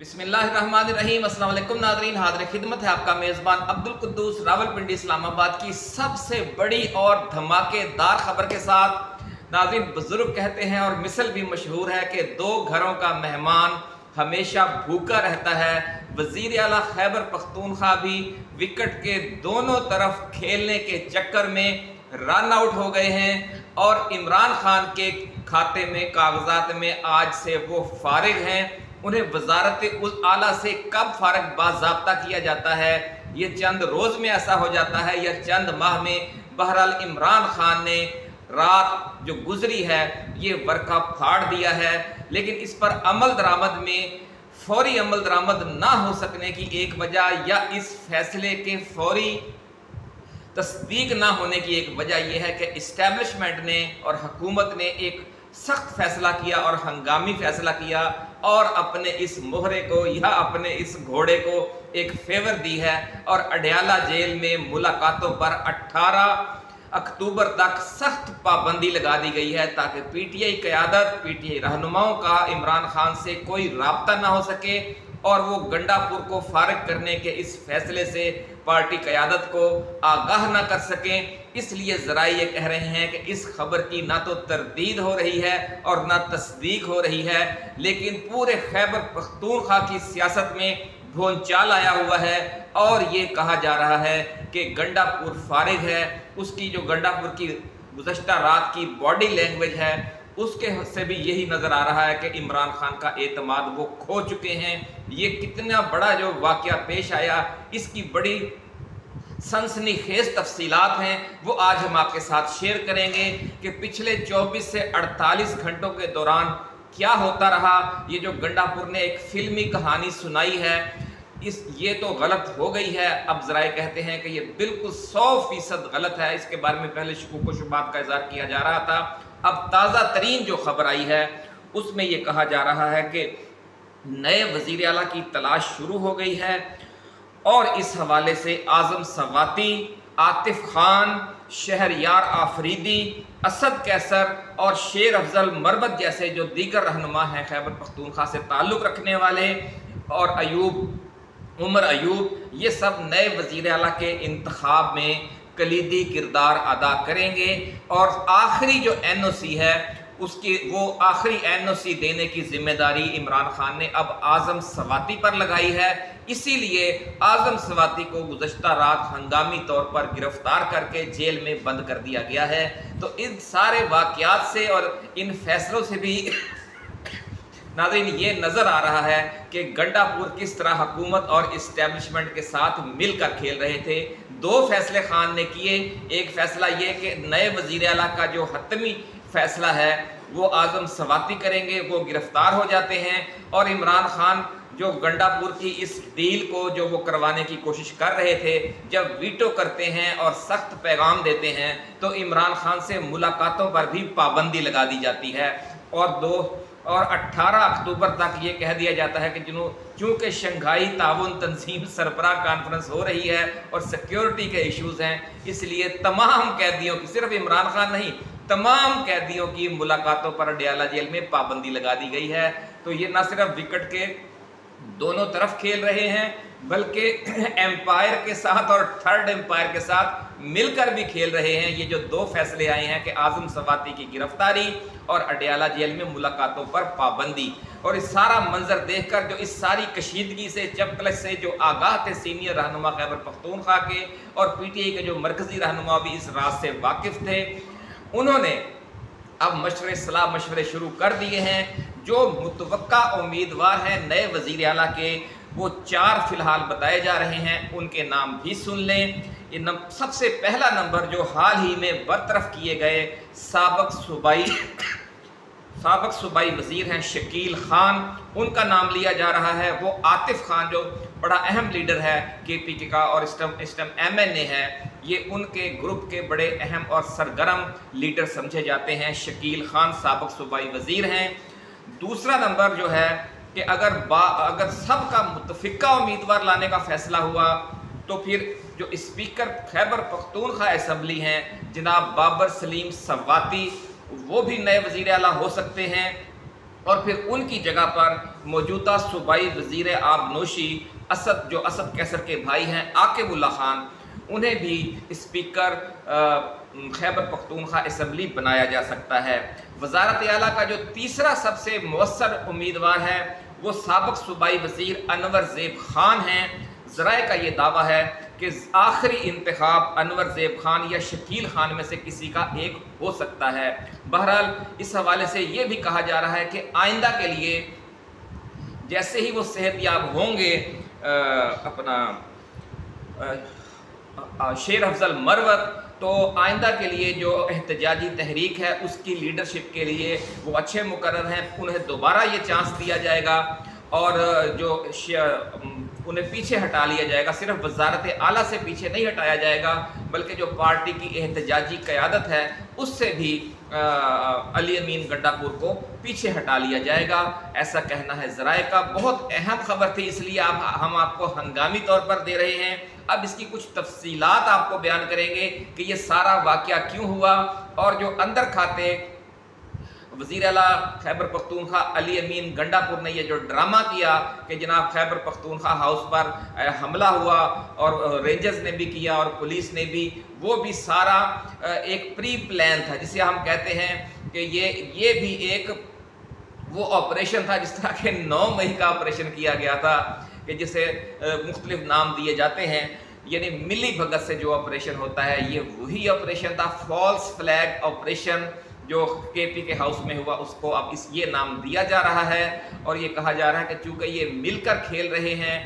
बिस्मिल्लाहिर्रहमानिर्रहीम। अस्सलाम वालेकुम नाज़रीन, हाज़िर खिदमत है आपका मेज़बान अब्दुल कुद्दूस रावलपिंडी इस्लामाबाद की सबसे बड़ी और धमाकेदार खबर के साथ। नाज़रीन, बुजुर्ग कहते हैं और मिसल भी मशहूर है कि दो घरों का मेहमान हमेशा भूखा रहता है। वज़ीर आला खैबर पख्तूनख्वा भी विकेट के दोनों तरफ खेलने के चक्कर में रन आउट हो गए हैं और इमरान खान के खाते में कागजात में आज से वो फारिग हैं। उन्हें वजारत उल आला से कब फारिग बाज़ाब्ता किया जाता है, ये चंद रोज़ में ऐसा हो जाता है या चंद माह में। बहरहाल इमरान खान ने रात जो गुजरी है ये वर्का फाड़ दिया है, लेकिन इस पर अमल दरामद में फौरी अमल दरामद ना हो सकने की एक वजह या इस फैसले के फौरी तस्दीक ना होने की एक वजह यह है कि इस्टेब्लिशमेंट ने और हुकूमत ने एक सख्त फैसला किया और हंगामी फैसला किया और अपने इस मोहरे को या अपने इस घोड़े को एक फेवर दी है और अडयाला जेल में मुलाकातों पर 18 अक्टूबर तक सख्त पाबंदी लगा दी गई है ताकि पीटीआई क़यादत, पीटीआई रहनुमाओं का इमरान खान से कोई राब्ता ना हो सके और वो गंडापुर को फारिग करने के इस फैसले से पार्टी क़यादत को आगाह ना कर सकें। इसलिए ज़राए ये कह रहे हैं कि इस खबर की ना तो तरदीद हो रही है और ना तस्दीक हो रही है, लेकिन पूरे खैबर पख्तूनख्वा की सियासत में भूचाल आया हुआ है और ये कहा जा रहा है कि गंडापुर फारिग है। उसकी जो गंडापुर की गुज़श्ता रात की बॉडी लैंग्वेज है उसके से भी यही नज़र आ रहा है कि इमरान खान का एतमाद वो खो चुके हैं। ये कितना बड़ा जो वाक़या पेश आया, इसकी बड़ी सनसनीखेज तफसीलात हैं, वो आज हम आपके साथ शेयर करेंगे कि पिछले 24 से 48 घंटों के दौरान क्या होता रहा। ये जो गंडापुर ने एक फिल्मी कहानी सुनाई है ये तो गलत हो गई है। अब ज़राए कहते हैं कि ये बिल्कुल 100% गलत है। इसके बारे में पहले शकूक व शुबात का इज़हार किया जा रहा था। अब ताज़ा तरीन जो खबर आई है उसमें ये कहा जा रहा है कि नए वज़ीर आला की तलाश शुरू हो गई है और इस हवाले से आज़म सवाती, आतिफ खान, शहरयार आफरीदी, असद कैसर और शेर अफजल मरबत जैसे जो दीगर रहनुमा हैं खैबर पख्तूनख्वा से ताल्लुक़ रखने वाले और उमर अयूब, ये सब नए वज़ीर आला के इंतखाब में कलीदी किरदार अदा करेंगे और आखिरी जो एनओसी है उसकी वो आखिरी एनओसी देने की जिम्मेदारी इमरान खान ने अब आज़म सवाती पर लगाई है। इसीलिए आज़म सवाती को गुज़श्ता रात हंगामी तौर पर गिरफ्तार करके जेल में बंद कर दिया गया है। तो इन सारे वाक़यात से और इन फैसलों से भी नाज़रीन ये नज़र आ रहा है कि गंडापुर किस तरह हुकूमत और इस्टेब्लिशमेंट के साथ मिलकर खेल रहे थे। दो फैसले खान ने किए। एक फ़ैसला ये कि नए वज़ीर आला का जो हतमी फ़ैसला है वो आज़म सवाती करेंगे, वो गिरफ़्तार हो जाते हैं और इमरान खान जो गंडापुर की इस डील को जो वो करवाने की कोशिश कर रहे थे, जब वीटो करते हैं और सख्त पैगाम देते हैं तो इमरान खान से मुलाकातों पर भी पाबंदी लगा दी जाती है और 18 अक्टूबर तक ये कह दिया जाता है कि चूँकि शंघाई ताउन तंजीम सरबराह कॉन्फ्रेंस हो रही है और सिक्योरिटी के इश्यूज़ हैं, इसलिए तमाम कैदियों की, सिर्फ इमरान खान नहीं, तमाम कैदियों की मुलाकातों पर अडयाला जेल में पाबंदी लगा दी गई है। तो ये न सिर्फ विकेट के दोनों तरफ खेल रहे हैं बल्कि एम्पायर के साथ और थर्ड एम्पायर के साथ मिलकर भी खेल रहे हैं। ये जो दो फैसले आए हैं कि आज़म सवाती की गिरफ्तारी और अडयाला जेल में मुलाकातों पर पाबंदी, और इस सारा मंजर देखकर जो इस सारी कशीदगी से चपकलश से जो आगाह थे सीनियर रहनुमा खैबर पख्तूनख्वा के और पीटीआई के जो मरकज़ी रहनुमा भी इस राज से वाकिफ़ थे, उन्होंने अब सलाह मशवरे शुरू कर दिए हैं। जो मुतवक्का उम्मीदवार हैं नए वज़ीर आला के वो 4 फ़िलहाल बताए जा रहे हैं, उनके नाम भी सुन लें। सबसे पहला नंबर जो हाल ही में बरतरफ किए गए साबक सूबाई वज़ीर हैं शकील खान, उनका नाम लिया जा रहा है। वो आतिफ खान जो बड़ा अहम लीडर है केपीके का और इस टाइम एमएनए है, ये उनके ग्रुप के बड़े अहम और सरगर्म लीडर समझे जाते हैं। शकील खान साबक सूबाई वज़ीर हैं। दूसरा नंबर जो है कि अगर सबका मुतफ़िका उम्मीदवार लाने का फ़ैसला हुआ तो फिर जो स्पीकर खैबर पख्तूनख्वा असम्बली हैं जनाब बाबर सलीम सवाती, वो भी नए वज़ीर आला हो सकते हैं। और फिर उनकी जगह पर मौजूदा सूबाई वज़ीर आबनोशी असद कैसर के भाई हैं आकिबुल्ला खान, उन्हें भी स्पीकर खैबर पख्तूनख्वा असम्बली बनाया जा सकता है। वज़ारत आला का जो तीसरा सबसे मौसर उम्मीदवार है वो साबिक़ सूबाई वज़ीर अनवर ज़ेब खान हैं। ज़राए का ये दावा है कि आखिरी इंतखाब अनवर ज़ेब खान या शकील खान में से किसी का एक हो सकता है। बहरहाल इस हवाले से ये भी कहा जा रहा है कि आइंदा के लिए जैसे ही वो सेहतयाब होंगे शेर अफजल मरवत, तो आइंदा के लिए जो एहतजाजी तहरीक है उसकी लीडरशिप के लिए वो अच्छे मुकर्रर हैं, उन्हें दोबारा ये चांस दिया जाएगा और जो उन्हें पीछे हटा लिया जाएगा। सिर्फ वज़ारत आला से पीछे नहीं हटाया जाएगा बल्कि जो पार्टी की एहतजाजी क़यादत है उससे भी अली अमीन गंडापुर को पीछे हटा लिया जाएगा, ऐसा कहना है ज़राए का। बहुत अहम खबर थी, इसलिए हम आपको हंगामी तौर पर दे रहे हैं। अब इसकी कुछ तफसीलात आपको बयान करेंगे कि ये सारा वाक़या क्यों हुआ और जो अंदर खाते वज़ीर आला खैबर पख्तूनख्वा अली अमीन गंडापुर ने ये जो ड्रामा किया कि जनाब खैबर पख्तूनख्वा हाउस पर हमला हुआ और रेंजर्स ने भी किया और पुलिस ने भी, वो भी सारा एक प्री प्लान था, जिसे हम कहते हैं कि ये भी एक वो ऑपरेशन था जिस तरह के 9 मई का ऑपरेशन किया गया था कि जिसे मुख्तलिफ नाम दिए जाते हैं, यानी मिली भगत से जो ऑपरेशन होता है ये वही ऑपरेशन था। फॉल्स फ्लैग ऑपरेशन जो केपी के हाउस में हुआ उसको अब ये नाम दिया जा रहा है और ये कहा जा रहा है कि चूँकि ये मिलकर खेल रहे हैं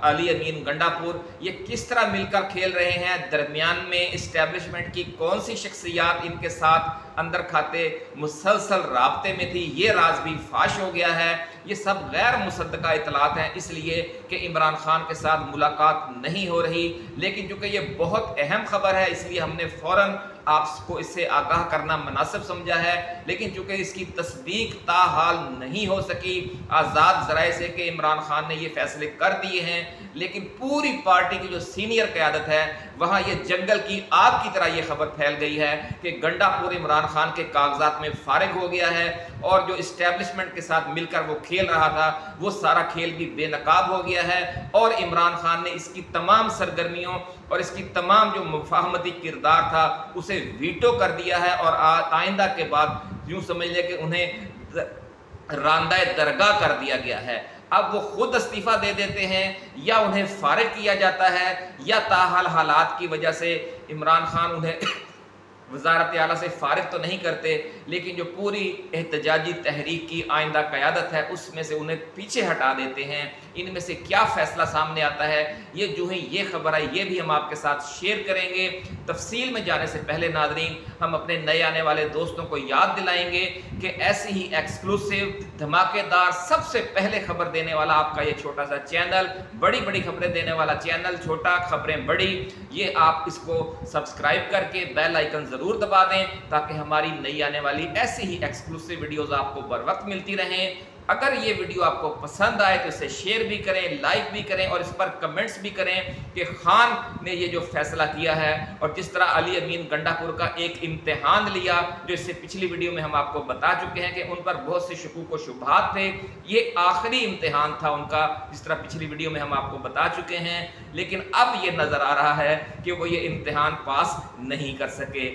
अली अमीन गंडापुर, ये किस तरह मिलकर खेल रहे हैं, दरमियान में इस्टेब्लिशमेंट की कौन सी शख्सियात इनके साथ अंदर खाते मुसलसल राब्ते में थी, ये राज भी फाश हो गया है। ये सब गैर मुसद्दका इतलात हैं, इसलिए कि इमरान खान के साथ मुलाकात नहीं हो रही। लेकिन चूँकि ये बहुत अहम खबर है इसलिए हमने फ़ौरन आपको इससे आगाह करना मुनासिब समझा है। लेकिन चूँकि इसकी तस्दीक ताहाल नहीं हो सकी आज़ाद ज़राए से कि इमरान खान ने ये फैसले कर दिए हैं, लेकिन पूरी पार्टी की जो सीनियर क़यादत है वहाँ ये जंगल की आग की तरह ये खबर फैल गई है कि गंडापुर इमरान खान के कागजात में फारिग हो गया है और जो इस्टेब्लिशमेंट के साथ मिलकर वो खेल रहा था वो सारा खेल भी बेनकाब हो गया है और इमरान खान ने इसकी तमाम सरगर्मियों और इसकी तमाम जो मुफाहमती किरदार था उसे वीटो कर दिया है और आइंदा के बाद यूँ समझ लें कि उन्हें रांदा दरगाह कर दिया गया है। अब वो खुद इस्तीफ़ा दे देते हैं या उन्हें फारिग किया जाता है या ताहाल हालात की वजह से इमरान खान उन्हें वज़ारत आला से फारिग तो नहीं करते, लेकिन जो पूरी एहतजाजी तहरीक की आइंदा क़यादत है उसमें से उन्हें पीछे हटा देते हैं। इनमें से क्या फ़ैसला सामने आता है ये जो ही ये खबर है ये भी हम आपके साथ शेयर करेंगे। तफसील में जाने से पहले नाज़रीन हम अपने नए आने वाले दोस्तों को याद दिलाएंगे कि ऐसी ही एक्सक्लूसिव धमाकेदार सबसे पहले खबर देने वाला आपका ये छोटा सा चैनल, बड़ी बड़ी खबरें देने वाला चैनल, छोटा खबरें बड़ी, ये आप इसको सब्सक्राइब करके बेल आइकन ज़रूर दबा दें ताकि हमारी नई आने वाली ऐसी ही एक्सक्लूसिव वीडियोज़ आपको बर वक्त मिलती रहें। अगर ये वीडियो आपको पसंद आए तो इसे शेयर भी करें, लाइक भी करें और इस पर कमेंट्स भी करें कि खान ने ये जो फैसला किया है और जिस तरह अली अमीन गंडापुर का एक इम्तिहान लिया जो इससे पिछली वीडियो में हम आपको बता चुके हैं कि उन पर बहुत से शुकूक व शुबहात थे, ये आखिरी इम्तिहान था उनका जिस तरह पिछली वीडियो में हम आपको बता चुके हैं, लेकिन अब ये नज़र आ रहा है कि वो ये इम्तिहान पास नहीं कर सके।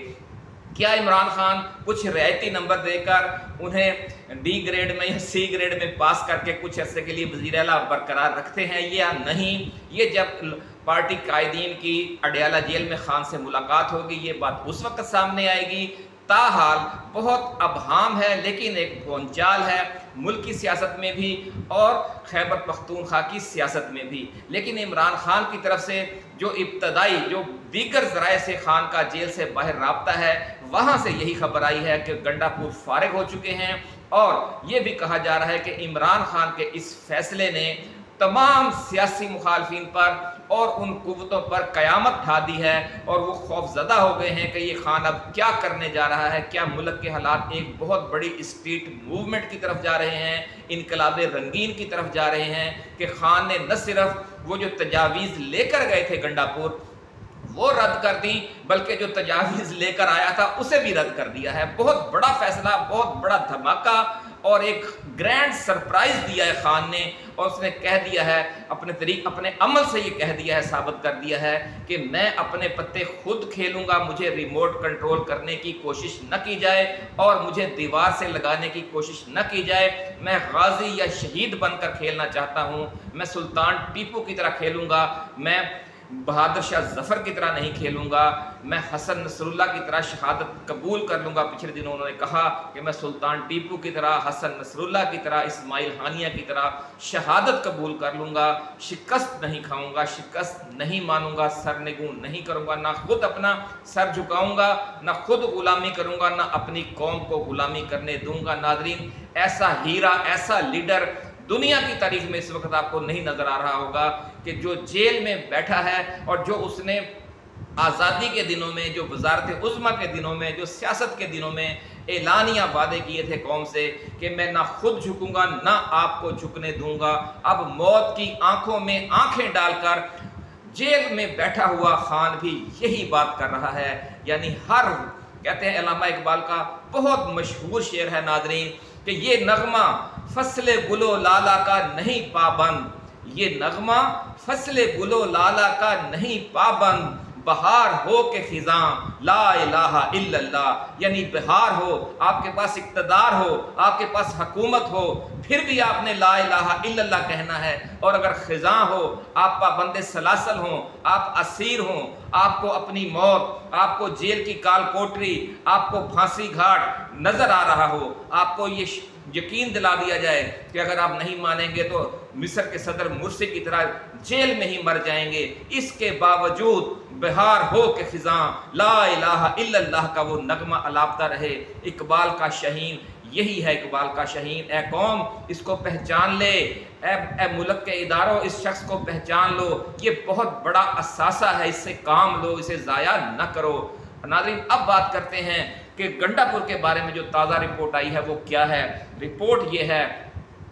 क्या इमरान खान कुछ रियायती नंबर देकर उन्हें डी ग्रेड में या सी ग्रेड में पास करके कुछ अरसे के लिए वज़ीर आला बरकरार रखते हैं या नहीं, ये जब पार्टी कायदीन की अडयाला जेल में खान से मुलाकात होगी ये बात उस वक्त सामने आएगी। ताहाल बहुत अबहाम है लेकिन एक भोंचाल है मुल्क की सियासत में भी और खैबर पख्तूनख्वा की सियासत में भी। लेकिन इमरान खान की तरफ से जो इब्तदाई जो दीगर ज़राए से खान का जेल से बाहर राब्ता है वहाँ से यही खबर आई है कि गंडापुर फारिग हो चुके हैं और ये भी कहा जा रहा है कि इमरान खान के इस फैसले ने तमाम सियासी मुखालफिन पर और उन कुव्वतों पर क़यामत ढा दी है और वो खौफज़दा हो गए हैं कि ये खान अब क्या करने जा रहा है। क्या मुल्क के हालात एक बहुत बड़ी स्ट्रीट मूवमेंट की तरफ जा रहे हैं, इनकलाब रंगीन की तरफ जा रहे हैं कि खान ने न सिर्फ वो जो तजावीज़ लेकर गए थे गंडापुर वो रद्द कर दी बल्कि जो तजावीज़ लेकर आया था उसे भी रद्द कर दिया है। बहुत बड़ा फैसला, बहुत बड़ा धमाका اور ایک گرینڈ سرپرائز دیا ہے خان نے، اور اس نے کہہ دیا ہے اپنے عمل سے یہ کہہ دیا ہے، ثابت کر دیا ہے کہ میں اپنے پتے خود کھیلوں گا، مجھے ریموٹ کنٹرول کرنے کی کوشش نہ کی جائے اور مجھے دیوار سے لگانے کی کوشش نہ کی جائے، میں غازی یا شہید بن کر کھیلنا چاہتا ہوں، میں سلطان ٹیپو کی طرح کھیلوں گا، میں بہادر شاہ ظفر کی طرح نہیں کھیلوں گا، میں حسن نصر اللہ کی طرح شہادت قبول کر لوں گا۔ پچھلے دنوں انہوں نے کہا کہ میں سلطان ٹیپو کی طرح، حسن نصر اللہ کی طرح، اسماعیل ہانیہ کی طرح شہادت قبول کر لوں گا، شکست نہیں کھاؤں گا، شکست نہیں مانوں گا، سرنگوں نہیں کروں گا، نہ خود اپنا سر جھکاؤں گا، نہ خود غلامی کروں گا، نہ اپنی قوم کو غلامی کرنے دوں گا۔ ناظرین، ایسا ہیرا، ایسا لیڈر دنیا کی تاریخ میں اس وقت آپ کو نہیں نظر آ رہا ہوگا کہ جو جیل میں بیٹھا ہے اور جو اس نے آزادی کے دنوں میں، جو وزارت عظمیٰ کے دنوں میں، جو سیاست کے دنوں میں اعلانیہ وعدے کیے تھے قوم سے کہ میں نہ خود جھکوں گا نہ آپ کو جھکنے دوں گا، اب موت کی آنکھوں میں آنکھیں ڈال کر جیل میں بیٹھا ہوا خان بھی یہی بات کر رہا ہے۔ یعنی کہتے ہیں علامہ اقبال کا بہت مشہور شعر ہے ناظرین کہ یہ نغمہ فصل گل و لالا کا نہیں پابند، یہ نغمہ فصل گل و لالا کا نہیں پابند، بہار ہو کہ خزاں لا الہ الا اللہ، یعنی بہار ہو، آپ کے پاس اقتدار ہو، آپ کے پاس حکومت ہو، پھر بھی آپ نے لا الہ الا اللہ کہنا ہے، اور اگر خزاں ہو، آپ پابند سلاسل ہوں، آپ اسیر ہوں، آپ کو اپنی موت، آپ کو جیل کی کال کوٹری، آپ کو پھانسی گھاٹ نظر آ رہا ہو، آپ کو یہ یقین دلا دیا جائے کہ اگر آپ نہیں مانیں گے تو مصر کے صدر مرسی کی طرح جیل میں ہی مر جائیں گے، اس کے باوجود بہار ہو کہ خزاں لا الہ الا اللہ کا وہ نغمہ الاپتا رہے۔ اقبال کا شہین یہی ہے، اقبال کا شہین۔ اے قوم، اس کو پہچان لے، اے ملک کے اداروں، اس شخص کو پہچان لو، یہ بہت بڑا اثاثہ ہے، اس سے کام لو، اسے ضائع نہ کرو۔ ناظرین، اب بات کرتے ہیں کہ گنڈا پور کے بارے میں جو تازہ رپورٹ آئی ہے وہ کیا ہے۔ رپورٹ یہ ہے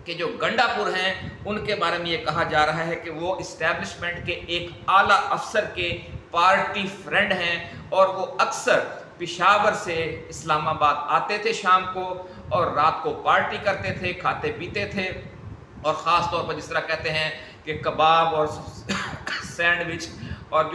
کہ جو گنڈا پور ہیں ان کے بارے میں یہ کہا جا رہا ہے کہ وہ اسٹیبلشمنٹ کے ایک اعلیٰ افسر کے پارٹی فرینڈ ہیں، اور وہ اکثر پشاور سے اسلام آباد آتے تھے شام کو، اور رات کو پارٹی کرتے تھے، کھاتے پیتے تھے، اور خاص طور پر جس طرح کہتے ہیں کہ کباب اور سینڈوچ اور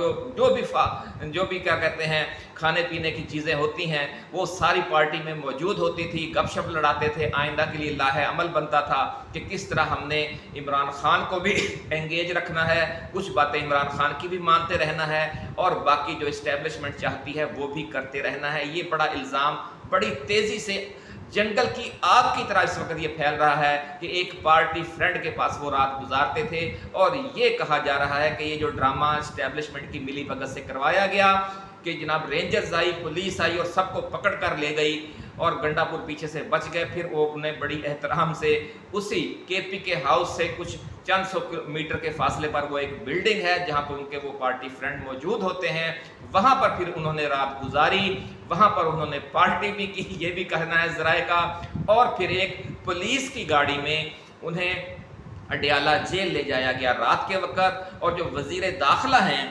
جو بھی کیا کہتے ہیں کھانے پینے کی چیزیں ہوتی ہیں وہ ساری پارٹی میں موجود ہوتی تھی، گپ شپ لڑاتے تھے، آئندہ کے لیے لاہے عمل بنتا تھا کہ کس طرح ہم نے عمران خان کو بھی انگیج رکھنا ہے، کچھ باتیں عمران خان کی بھی مانتے رہنا ہے، اور باقی جو اسٹیبلشمنٹ چاہتی ہے وہ بھی کرتے رہنا ہے۔ یہ بڑا الزام بڑی تیزی سے جنگل کی آگ کی طرح اس وقت یہ پھیل رہا ہے کہ ایک پارٹی فرینڈ کے پاس وہ رات گزارتے تھے، اور یہ کہا جا رہا ہے کہ یہ جو ڈرامہ اسٹیبلشمنٹ کی ملی بھگت سے کروایا گیا کہ جناب رینجرز آئی، پولیس آئی اور سب کو پکڑ کر لے گئی، اور گنڈا پور پیچھے سے بچ گئے۔ پھر وہ انہیں بڑی احترام سے اسی کے پی کے ہاؤس سے کچھ چند سو میٹر کے فاصلے پر وہ ایک بلڈنگ ہے جہاں پر ان کے وہ پارٹی فرینڈ موجود ہوتے ہیں، وہاں پر پھر انہوں نے رات گزاری، وہاں پر انہوں نے پارٹی بھی کی، یہ بھی کہنا ہے ذرائع کا، اور پھر ایک پولیس کی گاڑی میں انہیں اڈیالہ جیل لے جایا گیا رات کے وقت۔ اور جو وزیر داخلہ ہیں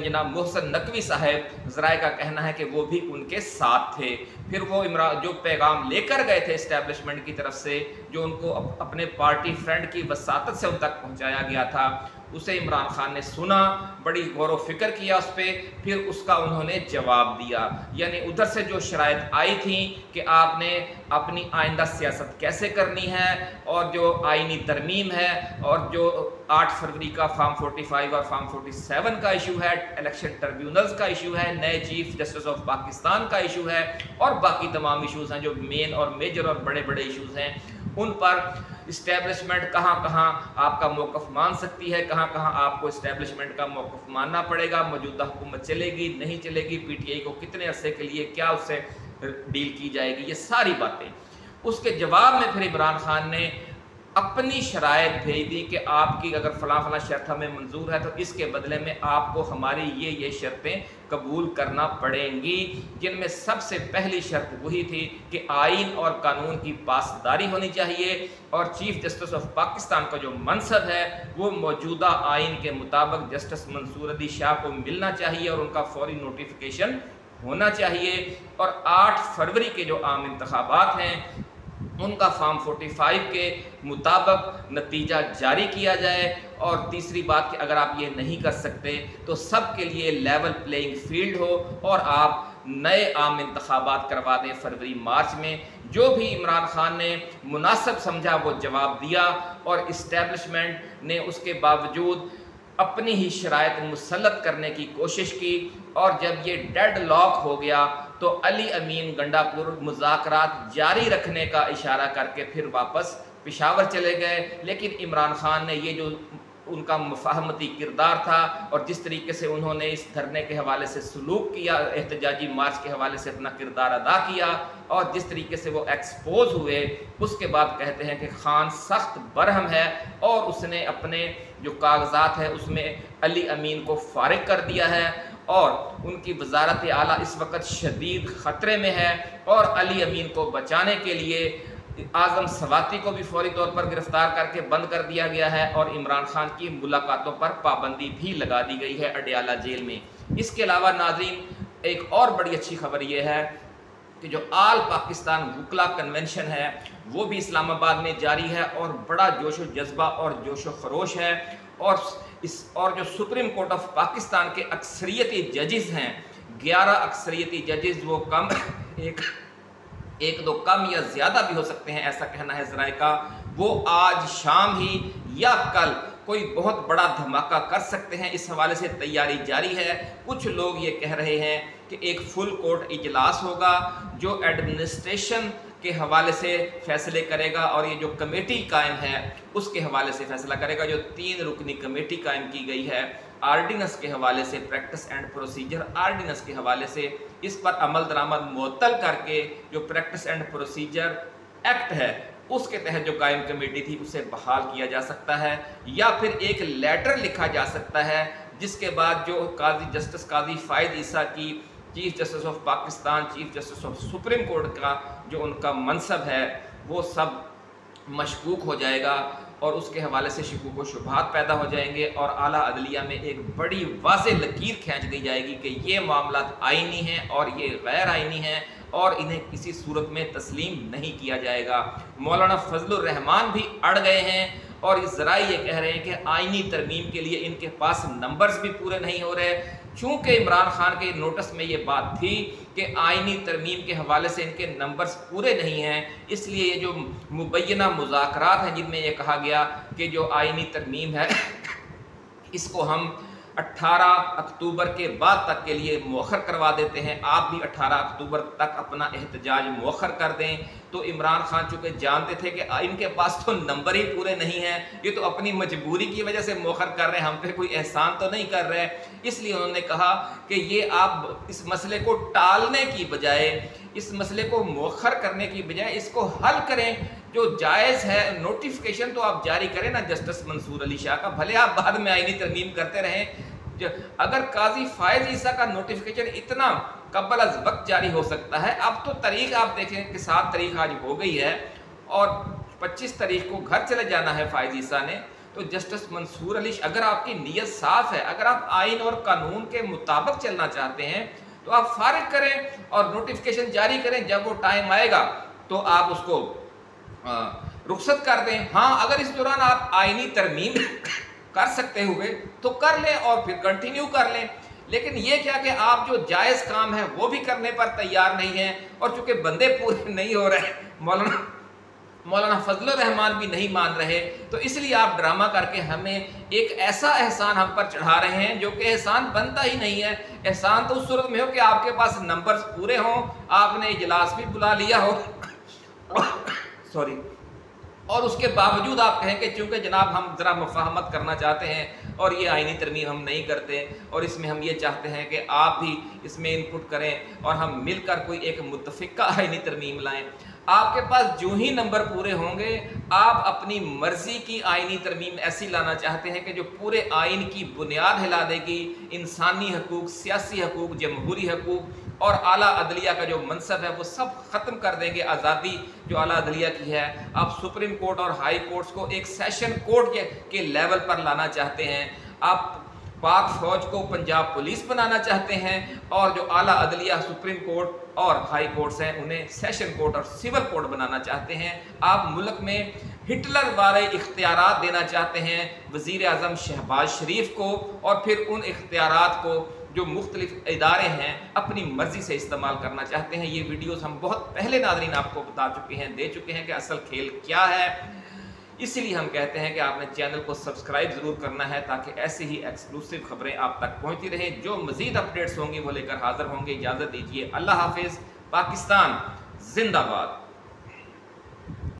جناب محسن نقوی صاحب، ذرائع کا کہنا ہے کہ وہ بھی ان کے ساتھ تھے۔ پھر وہ جو پیغام لے کر گئے تھے اسٹیبلشمنٹ کی طرف سے، جو ان کو اپنے پارٹی فرینڈ کی وساطت سے ان تک پہنچایا گیا تھا، اسے عمران خان نے سنا، بڑی غور و فکر کیا اس پہ، پھر اس کا انہوں نے جواب دیا۔ یعنی ادھر سے جو شرائط آئی تھیں کہ آپ نے اپنی آئندہ سیاست کیسے کرنی ہے، اور جو آئینی ترمیم ہے، اور جو 8 فروری کا فارم 45 اور فارم 47 کا ایشو ہے، الیکشن ٹریبیونلز کا ایشو ہے، نئے چیف جسٹس آف پاکستان کا ایشو ہے، اور باقی تمام ایشوز ہیں جو مین اور میجر اور بڑے بڑے ایشوز ہیں، ان پر اسٹیبلشمنٹ کہاں کہاں آپ کا موقف مان سکتی ہے، کہاں کہاں آپ کو اسٹیبلشمنٹ کا موقف ماننا پڑے گا، موجودہ حکومت چلے گی نہیں چلے گی، پی ٹی آئی کو کتنے عرصے کے لیے کیا اس سے ڈیل کی جائے گی، یہ ساری باتیں۔ اس کے جواب میں پھر عمران خان نے اپنی شرائط بھیج دی کہ آپ کی اگر فلاں فلاں شرط ہمیں منظور ہے تو اس کے بدلے میں آپ کو ہماری یہ شرطیں قبول کرنا پڑیں گی، جن میں سب سے پہلی شرط وہی تھی کہ آئین اور قانون کی پاسداری ہونی چاہیے، اور چیف جسٹس آف پاکستان کا جو منصب ہے وہ موجودہ آئین کے مطابق جسٹس منصور علی شاہ کو ملنا چاہیے، اور ان کا فوری نوٹیفیکیشن ہونا چاہیے، اور 8 فروری کے جو عام انتخابات ہیں उनका फॉर्म 45 के मुताबिक नतीजा जारी किया जाए। और तीसरी बात कि अगर आप ये नहीं कर सकते तो सब के लिए लेवल प्लेइंग फील्ड हो और आप नए आम इंतखाबात करवा दें फरवरी मार्च में। जो भी इमरान खान ने मुनासिब समझा वो जवाब दिया और इस्टेब्लिशमेंट ने उसके बावजूद अपनी ही शराइत मुसल्लत करने की कोशिश की। और जब ये डेड लॉक हो गया तो अली अमीन गंडापुर मुज़ाकरात जारी रखने का इशारा करके फिर वापस पेशावर चले गए। लेकिन इमरान खान ने ये जो उनका मुफाहमती किरदार था और जिस तरीके से उन्होंने इस धरने के हवाले से सलूक किया, एहतजाजी मार्च के हवाले से अपना किरदार अदा किया और जिस तरीके से वो एक्सपोज हुए, उसके बाद कहते हैं कि खान सख्त बरहम है और उसने अपने जो कागजात है उसमें अली अमीन को फारिग कर दिया है और उनकी वजारत आला इस वक्त शदीद ख़तरे में है। और अली अमीन को बचाने के लिए आज़म सवाती को भी फौरी तौर पर गिरफ्तार करके बंद कर दिया गया है और इमरान खान की मुलाकातों पर पाबंदी भी लगा दी गई है अडयाला जेल में। इसके अलावा नाज़रीन एक और बड़ी अच्छी खबर ये है कि जो आल पाकिस्तान वकला कन्वेंशन है वो भी इस्लामाबाद में जारी है और बड़ा जोश व जज्बा और जोश व खरोश है। और जो सुप्रीम कोर्ट ऑफ पाकिस्तान के अक्सरियती जजेस हैं, 11 अक्सरियती जजेस, वो कम एक दो कम या ज़्यादा भी हो सकते हैं, ऐसा कहना है ज़राए का, वो आज शाम ही या कल कोई बहुत बड़ा धमाका कर सकते हैं। इस हवाले से तैयारी जारी है। कुछ लोग ये कह रहे हैं कि एक फुल कोर्ट इजलास होगा जो एडमिनिस्ट्रेशन के हवाले से फैसले करेगा और ये जो कमेटी कायम है उसके हवाले से फैसला करेगा। जो 3 रुकनी कमेटी कायम की गई है आर्डिनेंस के हवाले से, प्रैक्टिस एंड प्रोसीजर आर्डिनेंस के हवाले से, इस पर अमल दरामद मुअत्तल करके जो प्रैक्टिस एंड प्रोसीजर एक्ट है उसके तहत जो कायम कमेटी थी उसे बहाल किया जा सकता है या फिर एक लेटर लिखा जा सकता है जिसके बाद जो जस्टिस काजी फायद ईसा की chief justice of Pakistan, chief justice of supreme court का जो उनका मनसब है वो सब मशकूक हो जाएगा और उसके हवाले से शकूक व शुबहात पैदा हो जाएंगे और आला अदलिया में एक बड़ी वाज़ेह लकीर खींच दी जाएगी कि ये मामलात आईनी हैं और ये गैर आईनी हैं और इन्हें किसी सूरत में तस्लीम नहीं किया जाएगा। मौलाना फजलुर रहमान भी अड़ गए हैं और इस ज़राए ये कह रहे हैं कि आईनी तरमीम के लिए इनके पास नंबर्स भी पूरे नहीं हो रहे। चूँकि इमरान खान के नोटिस में ये बात थी कि आईनी तरमीम के हवाले से इनके नंबर्स पूरे नहीं हैं, इसलिए ये जो मुबैना मुज़ाकरात हैं जिनमें ये कहा गया कि जो आईनी तरमीम है इसको हम 18 अक्टूबर के बाद तक के लिए मौखर करवा देते हैं, आप भी 18 अक्टूबर तक अपना एहतजाज मौखर कर दें। तो इमरान खान चूँकि जानते थे कि इनके पास तो नंबर ही पूरे नहीं हैं, ये तो अपनी मजबूरी की वजह से मौखर कर रहे हैं, हम पे कोई एहसान तो नहीं कर रहे, इसलिए उन्होंने कहा कि ये आप इस मसले को टालने की बजाय, इस मसले को मौखर करने की बजाय इसको हल करें। जो जायज़ है नोटिफिकेशन तो आप जारी करें ना जस्टिस मंसूर अली शाह का, भले आप बाद में आईनी तरमीम करते रहें। अगर काजी फायद ईसा का नोटिफिकेशन इतना कबल अज वक्त जारी हो सकता है, अब तो तारीख आप देखें कि 7 तारीख आज हो गई है और 25 तारीख को घर चले जाना है फायद ईसा ने, तो जस्टिस मंसूर अली, अगर आपकी नीयत साफ़ है, अगर आप आइन और कानून के मुताबिक चलना चाहते हैं तो आप फारिग करें और नोटिफिकेशन जारी करें। जब वो टाइम आएगा तो आप उसको रुखसत कर दें। हाँ, अगर इस दौरान आप आईनी तरमीम कर सकते हुए तो कर लें और फिर कंटिन्यू कर लें, लेकिन ये क्या कि आप जो जायज़ काम है वो भी करने पर तैयार नहीं हैं और चूँकि बंदे पूरे नहीं हो रहे, मौलाना फजलुर रहमान भी नहीं मान रहे, तो इसलिए आप ड्रामा करके हमें एक ऐसा एहसान हम पर चढ़ा रहे हैं जो कि एहसान बनता ही नहीं है। एहसान तो उस सूरत में हो कि आपके पास नंबर्स पूरे हों, आपने इजलास भी बुला लिया हो सॉरी, और उसके बावजूद आप कहें कि चूँकि जनाब हम ज़रा मुफाहमत करना चाहते हैं और ये आईनी तरमीम हम नहीं करते और इसमें हम ये चाहते हैं कि आप भी इसमें इनपुट करें और हम मिलकर कोई एक मुत्तफ़िका आईनी तरमीम लाएं। आपके पास जो ही नंबर पूरे होंगे आप अपनी मर्ज़ी की आईनी तरमीम ऐसी लाना चाहते हैं कि जो पूरे आइन की बुनियाद हिला देगी, इंसानी हकूक़, सियासी हकूक़, जमहूरी हकूक़ और आला अदलिया का जो मनसब है वो सब ख़त्म कर देंगे। आज़ादी जो आला अदलिया की है, आप सुप्रीम कोर्ट और हाई कोर्ट्स को एक सेशन कोर्ट के लेवल पर लाना चाहते हैं। आप पाक फौज को पंजाब पुलिस बनाना चाहते हैं और जो आला अदलिया सुप्रीम कोर्ट और हाई कोर्ट्स हैं उन्हें सेशन कोर्ट और सिविल कोर्ट बनाना चाहते हैं। आप मुल्क में हिटलर वाले इख्तियारात देना चाहते हैं वज़ीर आज़म शहबाज शरीफ को, और फिर उन इख्तियारात को जो मुख्तलिफ इदारे हैं अपनी मर्ज़ी से इस्तेमाल करना चाहते हैं। ये वीडियोस हम बहुत पहले नाज़रीन आपको बता चुके हैं, दे चुके हैं कि असल खेल क्या है। इसीलिए हम कहते हैं कि आपने चैनल को सब्सक्राइब ज़रूर करना है ताकि ऐसी ही एक्सक्लूसिव खबरें आप तक पहुंचती रहें। जो मज़ीद अपडेट्स होंगी वो लेकर हाज़िर होंगे। इजाज़त दीजिए, अल्लाह हाफिज़। पाकिस्तान जिंदाबाद।